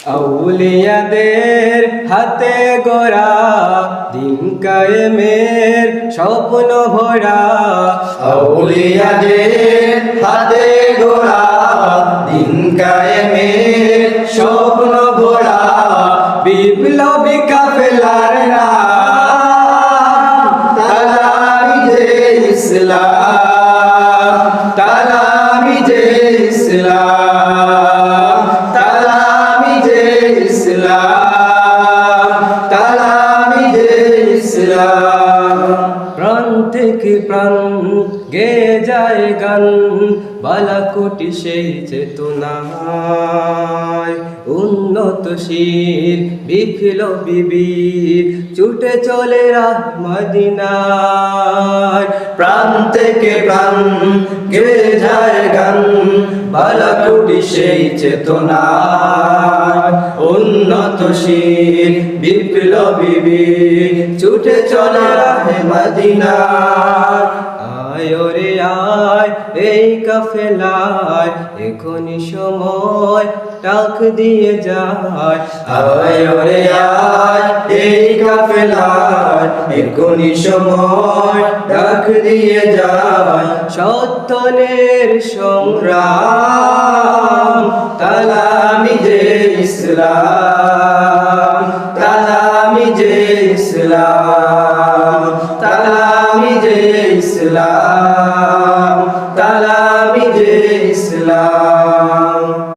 আউলিয়াদের হাতে গড়া দিন কায়েমের স্বপ্ন ভরা, আউলিয়াদের হাতে গড়া দিন কায়েমের স্বপ্ন ভরা, বিপ্লবী কাফেলার নাম তালামিজে ইসলাম, তালামিজে ইসলাম, তালামিজে ইসলাম, তালামিজে ইসলাম। প্রাণ থেকে প্রাণ গে যায় গান, বালাকুটি সেই চেতনায় উন্নত শির বিপ্লবী বীর ছুটে চলে রাহ মদিনায়। প্রাণ থেকে প্রাণ গে যায় গান, বালাকুটি সেই চেতনা, উন্নতশীল বিপ্লবী বীর ছুটে চলে রাহে মদিনা। আয় রে আয় এই কাফেলায়, এখনই সময় ডাক দিয়ে যায়। আয় রে আয় এই কাফেলায়, এখনই সময় ডাক দিয়ে যায়। সত্যনের সংগ্রাম তালামিজে ইসলাম,